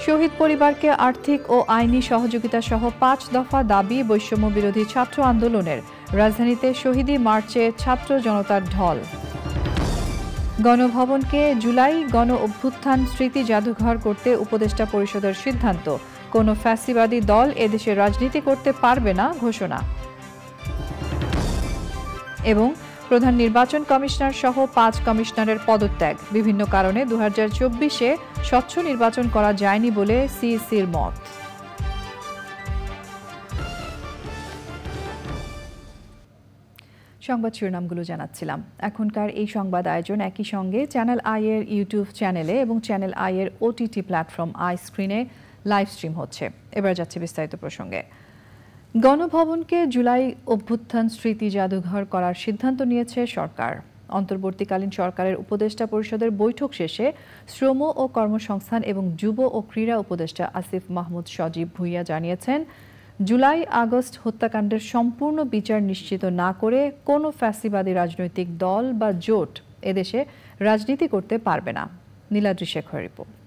শহীদ পরিবারকে আর্থিক ও আইনি সহযোগিতা সহ ৫ দফা দাবি বৈষম্য বিরোধী ছাত্র আন্দোলনের। রাজধানীতে শহীদী মার্চে ছাত্র জনতার ঢল। গণভবনকে জুলাই গণ অভ্যুত্থান স্মৃতি জাদুঘর করতে উপদেষ্টা পরিষদের সিদ্ধান্ত। কোনো ফ্যাসিবাদী দল এদেশে রাজনীতি করতে পারবে না ঘোষণা। এবং প্রধান নির্বাচন কমিশনার সহ ৫ কমিশনারের পদত্যাগ। বিভিন্ন কারণে ২০২৪-এ স্বচ্ছ নির্বাচন করা যায়নি বলে সিইসির মত। সংবাদ শিরোনামগুলো জানাচ্ছিলাম। এখনকার এই সংবাদ আয়োজন একই সঙ্গে চ্যানেল আই এর ইউটিউব চ্যানেলে এবং চ্যানেল আই এর ওটিটি প্ল্যাটফর্ম আই স্ক্রিনে লাইভ স্ট্রিম হচ্ছে। এবার যাচ্ছে বিস্তারিত প্রসঙ্গে। গণভবনকে জুলাই অভ্যুত্থান স্মৃতি জাদুঘর করার সিদ্ধান্ত নিয়েছে সরকার। অন্তর্বর্তীকালীন সরকারের উপদেষ্টা পরিষদের বৈঠক শেষে শ্রম ও কর্মসংস্থান এবং যুব ও ক্রীড়া উপদেষ্টা আসিফ মাহমুদ সজীব ভুঁইয়া জানিয়েছেন, জুলাই আগস্ট হত্যাকাণ্ডের সম্পূর্ণ বিচার নিশ্চিত না করে কোনো ফ্যাসিবাদী রাজনৈতিক দল বা জোট এদেশে রাজনীতি করতে পারবে না। নীলাদ্রি শেখর রিপোর্ট।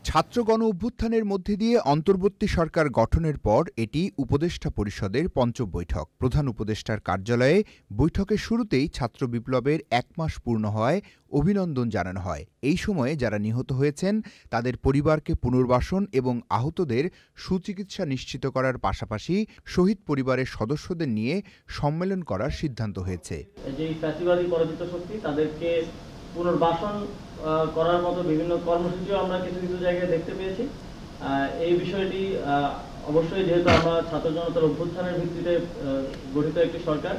ছাত্র গণ অভ্যুত্থানের মধ্যে দিয়ে অন্তর্বর্তী সরকার গঠনের পর এটি উপদেষ্টা পরিষদের পঞ্চম বৈঠক। প্রধান উপদেষ্টার কার্যালয়ে বৈঠকের শুরুতেই ছাত্র বিপ্লবের ১ মাস পূর্ণ হওয়ায় অভিনন্দন জানানো হয়। এই সময়ে যারা নিহত হয়েছেন তাদের পরিবারকে পুনর্বাসন এবং আহতদের সুচিকিৎসা নিশ্চিত করার পাশাপাশি শহীদ পরিবারের সদস্যদের নিয়ে সম্মেলন করার সিদ্ধান্ত হয়েছে। যে ফ্যাসিবাদী পরাজিত শক্তি তাদেরকে পুনর্বাসন করার মতো বিভিন্ন কর্মসূচিও আমরা কিছু কিছু জায়গায় দেখতে পেয়েছি। এই বিষয়টি অবশ্যই যেহেতু আমরা ছাত্র জনতার অভ্যুত্থানের ভিত্তিতে গঠিত একটি সরকার,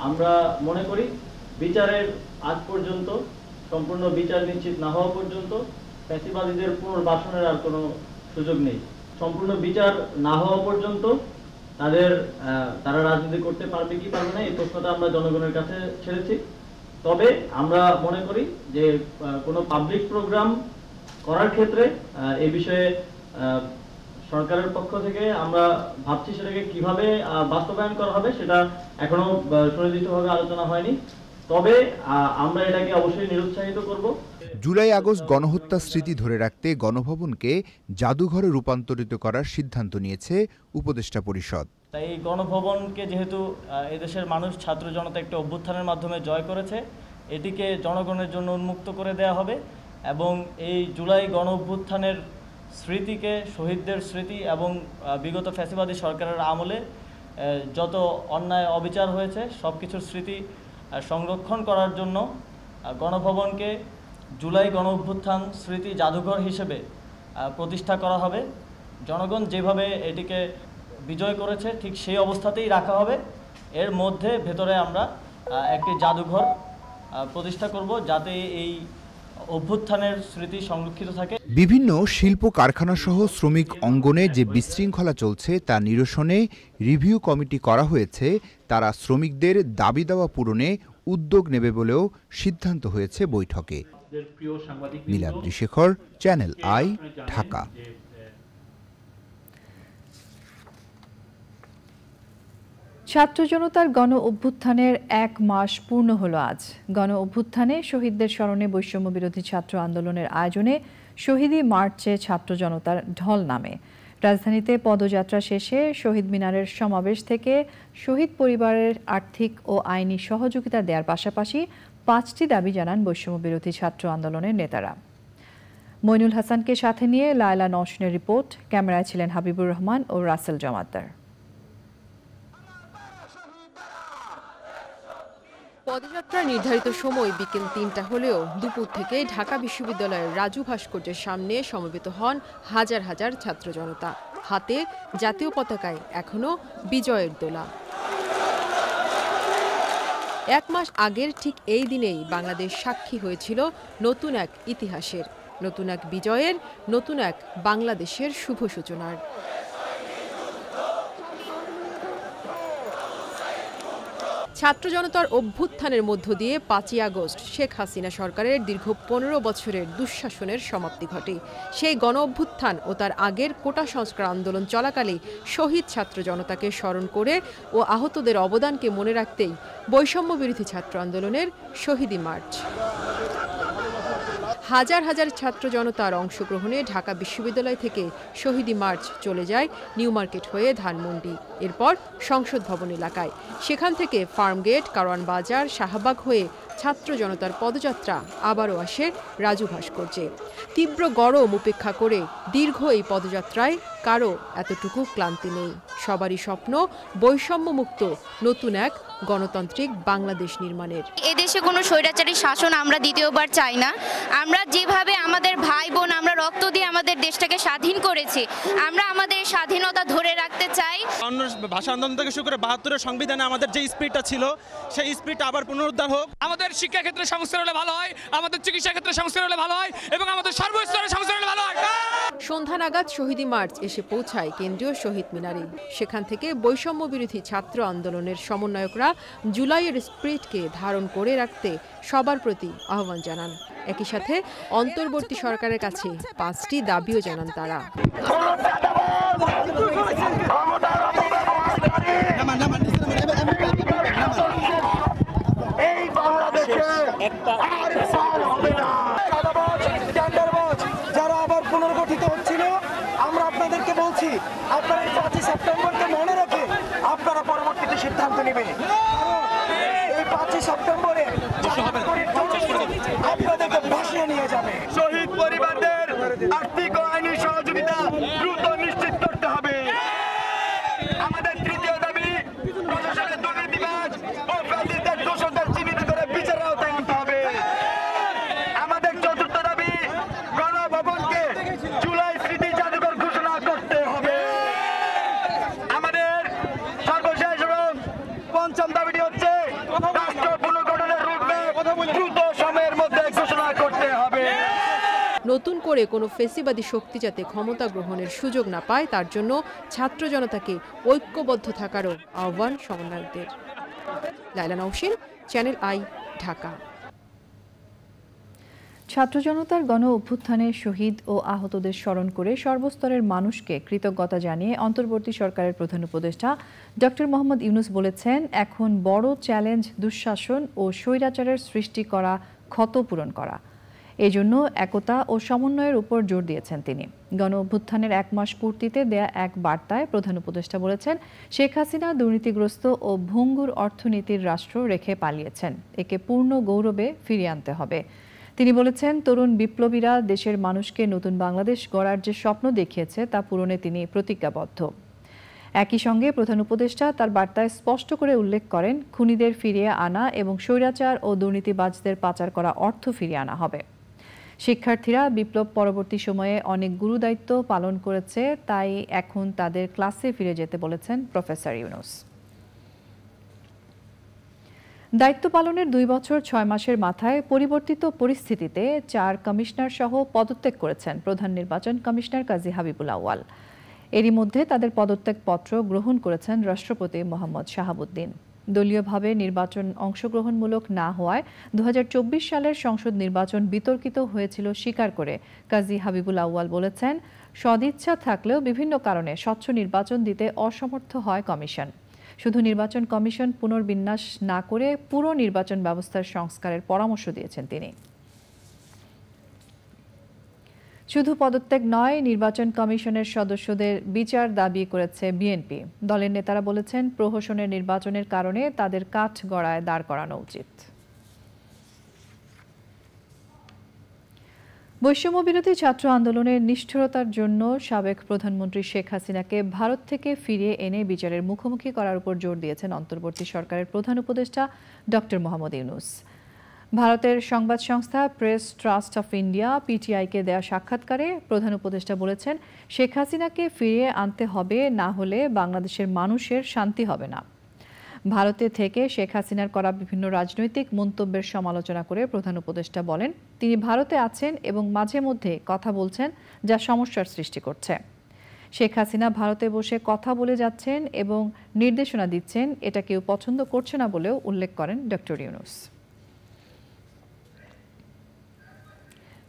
আমরা মনে করি বিচারের আজ পর্যন্ত সম্পূর্ণ বিচার নিশ্চিত না হওয়া পর্যন্ত ফ্যাসিবাদীদের পুনর্বাসনের আর কোনো সুযোগ নেই। সম্পূর্ণ বিচার না হওয়া পর্যন্ত তারা রাজনীতি করতে পারবে কি পারবে না এই প্রশ্নটা আমরা জনগণের কাছে ছেড়েছি। তবে আমরা মনে করি যে কোনো পাবলিক প্রোগ্রাম করার ক্ষেত্রে এই বিষয়ে সরকারের পক্ষ থেকে আমরা ভাবছি সেটাকে কিভাবে বাস্তবায়ন করা হবে সেটা এখনো সুনির্দিষ্টভাবে আলোচনা হয়নি। তবে আমরা এটাকে অবশ্যই নিরুৎসাহিত করব। জুলাই আগস্ট গণহত্যা স্মৃতি ধরে রাখতে গণভবনকে জাদুঘরে রূপান্তরিত করার সিদ্ধান্ত নিয়েছে উপদেষ্টা পরিষদ। তাই এই গণভবনকে যেহেতু এদেশের মানুষ ছাত্র জনতা একটা অভ্যুত্থানের মাধ্যমে জয় করেছে, এটিকে জনগণের জন্য উন্মুক্ত করে দেওয়া হবে এবং এই জুলাই গণ অভ্যুত্থানের স্মৃতিকে, শহীদদের স্মৃতি এবং বিগত ফ্যাসিবাদী সরকারের আমলে যত অন্যায় অবিচার হয়েছে সব কিছুর স্মৃতি সংরক্ষণ করার জন্য গণভবনকে জুলাই গণ অভ্যুত্থান স্মৃতি জাদুঘর হিসেবে প্রতিষ্ঠা করা হবে। জনগণ যেভাবে এটিকে বিজয় করেছে ঠিক সেই অবস্থাতেই রাখা হবে। এর মধ্যে ভেতরে আমরা একটি জাদুঘর প্রতিষ্ঠা করব যাতে এই অভ্যুত্থানের স্মৃতি সংরক্ষিত থাকে। বিভিন্ন শিল্প কারখানা সহ শ্রমিক অঙ্গনে যে বিশৃঙ্খলা চলছে তা নিরসনে রিভিউ কমিটি করা হয়েছে। তারা শ্রমিকদের দাবি দাওয়া পূরণে উদ্যোগ নেবে বলেও সিদ্ধান্ত হয়েছে বৈঠকে। Niladri Shekhar, channel I, Dhaka. ছাত্র জনতার গণ অভ্যুত্থানের ১ মাস পূর্ণ হলো আজ। গণ অভ্যুত্থানে শহীদদের স্মরণে বৈষম্য বিরোধী ছাত্র আন্দোলনের আয়োজনে শহীদী মার্চে ছাত্র জনতার ঢল নামে। রাজধানীতে পদযাত্রা শেষে শহীদ মিনারের সমাবেশ থেকে শহীদ পরিবারের আর্থিক ও আইনি সহযোগিতা দেওয়ার পাশাপাশি ৫টি দাবি জানান বৈষম্য বিরোধী ছাত্র আন্দোলনের নেতারা। মইনুল হাসানকে সাথে নিয়ে লায়লা নওশিনের রিপোর্ট। ক্যামেরায় ছিলেন হাবিবুর রহমান ও রাসেল জমাদ্দার। পদযাত্রার নির্ধারিত সময় বিকেল ৩টা হলেও দুপুর থেকে ঢাকা বিশ্ববিদ্যালয়ের রাজু ভাস্কর্যের সামনে সমবেত হন হাজার হাজার ছাত্র জনতা। হাতে জাতীয় পতাকায় এখনো বিজয়ের দোলা। ১ মাস আগের ঠিক এই দিনেই বাংলাদেশ সাক্ষী হয়েছিল নতুন এক ইতিহাসের, নতুন এক বিজয়ের, নতুন এক বাংলাদেশের শুভ সূচনার। ছাত্র জনতার অভ্যুত্থানের মধ্য দিয়ে ৫ই আগস্ট শেখ হাসিনা সরকারের দীর্ঘ ১৫ বছরের দুঃশাসনের সমাপ্তি ঘটে। সেই গণ অভ্যুত্থান ও তার আগের কোটা সংস্কার আন্দোলন চলাকালে শহীদ ছাত্র জনতাকে স্মরণ করে ও আহতদের অবদানকে মনে রাখতেই বৈষম্য বিরোধী ছাত্র আন্দোলনের শহীদী মার্চ। হাজার হাজার ছাত্র জনতার অংশগ্রহণে ঢাকা বিশ্ববিদ্যালয় থেকে শহীদি মার্চ চলে যায় নিউ মার্কেট হয়ে ধানমন্ডি, এরপর সংসদ ভবন এলাকায়। সেখান থেকে ফার্মগেট, কারওয়ান বাজার, শাহবাগ হয়ে ছাত্র জনতার পদযাত্রা আবারও আসে রাজু ভাস্কর্যে। তীব্র গরম উপেক্ষা করে দীর্ঘ এই পদযাত্রায় কারো এতটুকু ক্লান্তি নেই। সবারই স্বপ্ন বৈষম্যমুক্ত নতুন এক গণতান্ত্রিক বাংলাদেশ নির্মাণের। এদেশে কোনো স্বৈরাচারী শাসন আমরা দ্বিতীয়বার চাই না। আমরা যেভাবে আমাদের ভাই বোন আমরা রক্ত দিয়ে আমাদের দেশটাকে স্বাধীন করেছি, আমরা আমাদের স্বাধীনতা ধরে রাখতে চাই। অন্য ভাষা আন্দোলন থেকে শুরু করে ৭২-এর সংবিধানে আমাদের যে স্পিরিটটা ছিল সেই স্পিরিটটা আবার পুনরুদ্ধার হোক। আমাদের শিক্ষা ক্ষেত্রে সংস্কার হলে ভালো হয়, আমাদের চিকিৎসা ক্ষেত্রে সংস্কার হলে ভালো হয় এবং আমাদের সর্বস্তরে সংস্কার হলে ভালো হয়। সন্ধ্যা নাগাদ শহীদি মার্চ এসে পৌঁছায় কেন্দ্রীয় শহীদ মিনারে। সেখান থেকে বৈষম্য বিরোধী ছাত্র আন্দোলনের সমন্বয়করা জুলাইয়ের স্পিরিটকে ধারণ করে রাখতে সবার প্রতি আহ্বান জানান। একই সাথে অন্তর্বর্তী সরকারের কাছে 5টি দাবিও জানান তারা। যারা আবার পুনর্গঠিত হচ্ছিল, আমরা আপনাদেরকে বলছি আপনারা 5 সেপ্টেম্বরকে মনে রেখে আপনারা পরবর্তীতে সিদ্ধান্ত নেবেন। এই 5 সেপ্টেম্বরে আপনাদেরকে ভাসিয়ে নিয়ে যাবে। শহীদ পরিবারদের আর্থিক ও আইনি সহযোগিতা দ্রুত নিশ্চিত করতে হবে। আমাদের তৃতীয় দাবি, প্রশাসনের দুর্নীতিবাজ ও ফ্যাসিস্টদের দোষরদের চিহ্নিত করে বিচারের আওতায় আনতে হবে। আমাদের চতুর্থ দাবি, গণভবনকে জুলাই স্মৃতি জাদুঘর ঘোষণা করতে হবে। আমাদের সর্বশেষ এবং পঞ্চম দাবিটি হচ্ছে রাষ্ট্র পুনর্গঠনের রুটম্যাপ দ্রুত সময়ের মধ্যে ঘোষণা করতে হবে। নতুন করে কোনো ফেসিবাদী শক্তি যাতে ক্ষমতা গ্রহণের সুযোগ না পায় তার জন্য ছাত্র জনতাকে ঐক্যবদ্ধ থাকারও আহ্বান সমন্বয়কদের। লাইলা নওশিন, চ্যানেল আই, ঢাকা। ছাত্র জনতার গণ অভ্যুত্থানে শহীদ ও আহতদের স্মরণ করে সর্বস্তরের মানুষকে কৃতজ্ঞতা জানিয়ে অন্তর্বর্তী সরকারের প্রধান উপদেষ্টা ডক্টর মোহাম্মদ ইউনূস বলেছেন, এখন বড় চ্যালেঞ্জ দুঃশাসন ও স্বৈরাচারের সৃষ্টি করা ক্ষত পূরণ করা। এজন্য একতা ও সমন্বয়ের উপর জোর দিয়েছেন তিনি। গণ অভ্যুত্থানের 1 মাস পূর্তিতে দেয়া এক বার্তায় প্রধান উপদেষ্টা বলেছেন, শেখ হাসিনা দুর্নীতিগ্রস্ত ও ভঙ্গুর অর্থনীতির রাষ্ট্র রেখে পালিয়েছেন। একে পূর্ণ গৌরবে ফিরিয়ে আনতে হবে। তিনি বলেছেন, তরুণ বিপ্লবীরা দেশের মানুষকে নতুন বাংলাদেশ গড়ার যে স্বপ্ন দেখিয়েছে তা পূরণে তিনি প্রতিজ্ঞাবদ্ধ। একই সঙ্গে প্রধান উপদেষ্টা তার বার্তায় স্পষ্ট করে উল্লেখ করেন, খুনিদের ফিরিয়ে আনা এবং স্বৈরাচার ও দুর্নীতিবাজদের পাচার করা অর্থ ফিরিয়ে আনা হবে। শিক্ষার্থীরা বিপ্লব পরবর্তী সময়ে অনেক গুরুদায়িত্ব পালন করেছে, তাই এখন তাদের ক্লাসে ফিরে যেতে বলেছেন প্রফেসর ইউনূস। দায়িত্ব পালনের 2 বছর 6 মাসের মাথায় পরিবর্তিত পরিস্থিতিতে 4 কমিশনার সহ পদত্যাগ করেছেন প্রধান নির্বাচন কমিশনার কাজী হাবিবুল আউয়াল। এরই মধ্যে তাদের পদত্যাগপত্র গ্রহণ করেছেন রাষ্ট্রপতি মোহাম্মদ শাহাবুদ্দিন। দলীয়ভাবে নির্বাচন অংশগ্রহণমূলক না হওয়ায় 2024 সালের সংসদ নির্বাচন বিতর্কিত হয়েছিল স্বীকার করে কাজী হাবিবুল আউয়াল বলেছেন, সদিচ্ছা থাকলেও বিভিন্ন কারণে স্বচ্ছ নির্বাচন দিতে অসমর্থ হয় কমিশন। শুধু নির্বাচন কমিশন পুনর্বিন্যাস না করে পুরো নির্বাচন ব্যবস্থার সংস্কারের পরামর্শ দিয়েছেন তিনি। শুধু পদত্যাগ নয়, নির্বাচন কমিশনের সদস্যদের বিচার দাবি করেছে বিএনপি। দলের নেতারা বলেছেন, প্রহসনের নির্বাচনের কারণে তাদের কাঠগড়ায় দাঁড় করানো উচিত। বৈষম্য বিরোধী ছাত্র আন্দোলনের নিষ্ঠুরতার জন্য সাবেক প্রধানমন্ত্রী শেখ হাসিনাকে ভারত থেকে ফিরিয়ে এনে বিচারের মুখোমুখি করার উপর জোর দিয়েছেন অন্তর্বর্তী সরকারের প্রধান উপদেষ্টা ডক্টর মোহাম্মদ ইউনূস। ভারতের সংবাদ সংস্থা প্রেস ট্রাস্ট অফ ইন্ডিয়া পিটিআইকে দেয়া সাক্ষাৎকারে প্রধান উপদেষ্টা বলেছেন, শেখ হাসিনাকে ফিরিয়ে আনতে হবে, না হলে বাংলাদেশের মানুষের শান্তি হবে না। ভারতে থেকে শেখ হাসিনার করা বিভিন্ন রাজনৈতিক মন্তব্যের সমালোচনা করে প্রধান উপদেষ্টা বলেন, তিনি ভারতে আছেন এবং মাঝে মধ্যে কথা বলছেন যা সমস্যার সৃষ্টি করছে। শেখ হাসিনা ভারতে বসে কথা বলে যাচ্ছেন এবং নির্দেশনা দিচ্ছেন, এটা কেউ পছন্দ করছে না বলেও উল্লেখ করেন ডক্টর ইউনূস।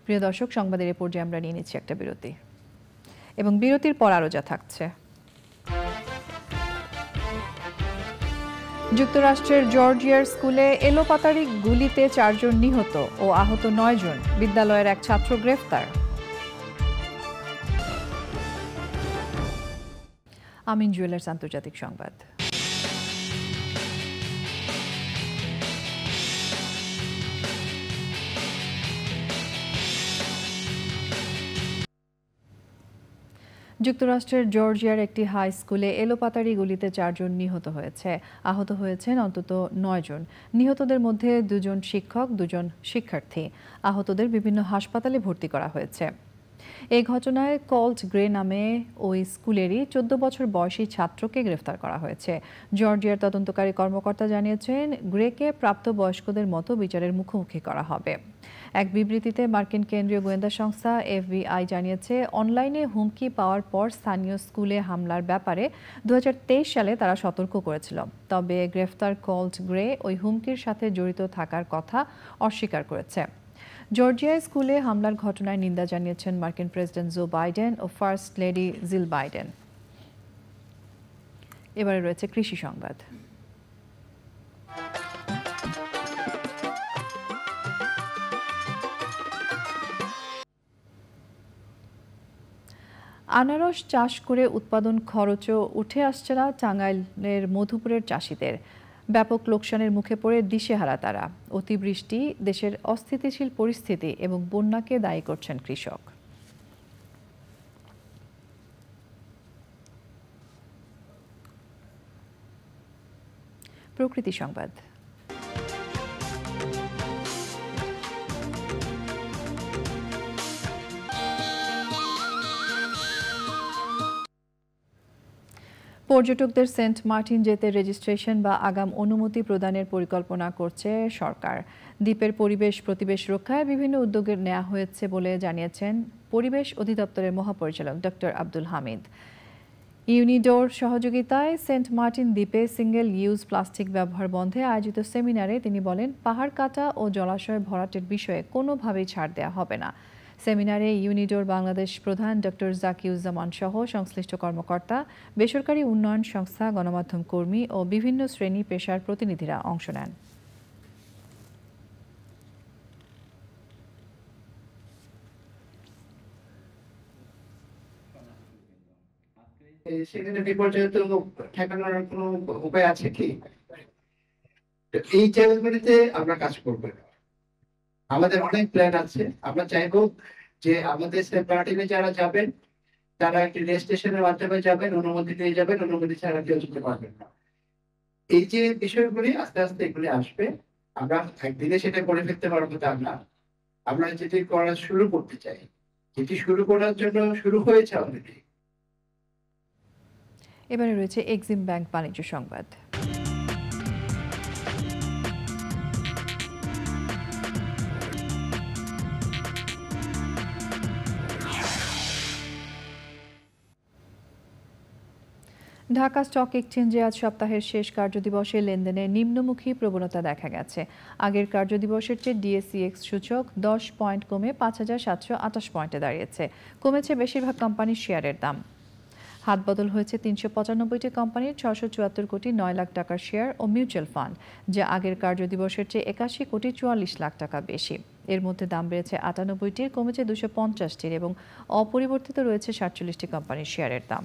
প্রিয় দর্শক, সংবাদের এ পর্যায়ে আমরা নিয়ে নিচ্ছি একটা বিরতি এবং বিরতির পর আরও যা থাকছে। যুক্তরাষ্ট্রের জর্জিয়ার স্কুলে এলোপাতাড়ি গুলিতে 4 জন নিহত ও আহত 9 জন, বিদ্যালয়ের এক ছাত্র গ্রেফতার। আমিন জুয়েলার্স আন্তর্জাতিক সংবাদ। যুক্তরাষ্ট্রের জর্জিয়ার একটি হাই স্কুলে এলোপাতাড়ি গুলিতে 4 জন নিহত হয়েছে, আহত হয়েছেন অন্তত 9 জন। নিহতদের মধ্যে 2 জন শিক্ষক, 2 জন শিক্ষার্থী। আহতদের বিভিন্ন হাসপাতালে ভর্তি করা হয়েছে। এই ঘটনায় কল্ট গ্রে নামে ওই স্কুলেরই 14 বছর বয়সী ছাত্রকে গ্রেফতার করা হয়েছে। জর্জিয়ার তদন্তকারী কর্মকর্তা জানিয়েছেন, গ্রেকে প্রাপ্তবয়স্কদের মতো বিচারের মুখোমুখি করা হবে। এক বিবৃতিতে মার্কিন কেন্দ্রীয় গোয়েন্দা সংস্থা FBI জানিয়েছে, অনলাইনে হুমকি পাওয়ার পর স্থানীয় স্কুলে হামলার ব্যাপারে 2023 সালে তারা সতর্ক করেছিল। তবে গ্রেফতার কল্ট গ্রে ওই হুমকির সাথে জড়িত থাকার কথা অস্বীকার করেছে। জর্জিয়া স্কুলে হামলার ঘটনায় নিন্দা জানিয়েছেন মার্কিন প্রেসিডেন্ট জো বাইডেন ও ফার্স্ট লেডি জিল বাইডেন। এবারে রয়েছে কৃষি সংবাদ। আনারস চাষ করে উৎপাদন খরচও উঠে আসছে না টাঙ্গাইলের মধুপুরের চাষিদের। ব্যাপক লোকসানের মুখে পড়ে দিশেহারা তারা। অতিবৃষ্টি, দেশের অস্থিতিশীল পরিস্থিতি এবং বন্যাকে দায়ী করছেন কৃষক। প্রকৃতি সংবাদ। পর্যটকদের সেন্ট মার্টিন যেতে রেজিস্ট্রেশন বা আগাম অনুমতি প্রদানের পরিকল্পনা করছে সরকার। দ্বীপের পরিবেশ প্রতিবেশ রক্ষায় বিভিন্ন উদ্যোগ নেওয়া হয়েছে বলে জানিয়েছেন পরিবেশ অধিদপ্তরের মহাপরিচালক ডক্টর আব্দুল হামিদ। ইউনিডোর সহযোগিতায় সেন্ট মার্টিন দ্বীপে সিঙ্গেল ইউজ প্লাস্টিক ব্যবহার বন্ধে আয়োজিত সেমিনারে তিনি বলেন, পাহাড় কাটা ও জলাশয় ভরাটের বিষয়ে কোনোভাবেই ছাড় দেওয়া হবে না। সেমিনারে ইউনিডোর বাংলাদেশ প্রধান ডক্টর জাকিউজ্জামান সহ সংশ্লিষ্ট কর্মকর্তা, বেসরকারি উন্নয়ন সংস্থা, গণমাধ্যম কর্মী ও বিভিন্ন শ্রেণী পেশার প্রতিনিধিরা অংশ নেন। সেখানে বিপর্যয় তো ঠেকানোর কোনো উপায় আছে কি? এই জায়গাগুলিতে আমরা কাজ করবো। আমাদের অনেক প্ল্যান আছে। আমরা চাইবো যে আমাদের সেন্ট মার্টিনে যারা যাবেন তারা একটি রেজিস্ট্রেশনের মাধ্যমে যাবেন, অনুমতি নিয়ে যাবেন, অনুমতি ছাড়া কেউ যেতে পারবেন না। এই যে বিষয়গুলি আস্তে আস্তে এগুলি আসবে। আমরা একদিনে সেটা করে ফেলতে পারবো তা না। আমরা যেটি করা শুরু করতে চাই, যেটি শুরু করার জন্য শুরু হয়েছে অলরেডি। এবারে রয়েছে এক্সিম ব্যাংক বাণিজ্য সংবাদ। ঢাকা স্টক এক্সচেঞ্জে আজ সপ্তাহের শেষ কার্যদিবসে লেনদেনে নিম্নমুখী প্রবণতা দেখা গেছে। আগের কার্যদিবসের চেয়ে ডিএসইএক্স সূচক 10 পয়েন্ট কমে 5728 পয়েন্টে দাঁড়িয়েছে। কমেছে বেশিরভাগ কোম্পানির শেয়ারের দাম। হাতবদল হয়েছে 395টি কোম্পানির 674 কোটি 9 লাখ টাকার শেয়ার ও মিউচুয়াল ফান্ড, যা আগের কার্যদিবসের চেয়ে 81 কোটি 44 লাখ টাকা বেশি। এর মধ্যে দাম বেড়েছে 98টির, কমেছে 250টির এবং অপরিবর্তিত রয়েছে 47টি কোম্পানির শেয়ারের দাম।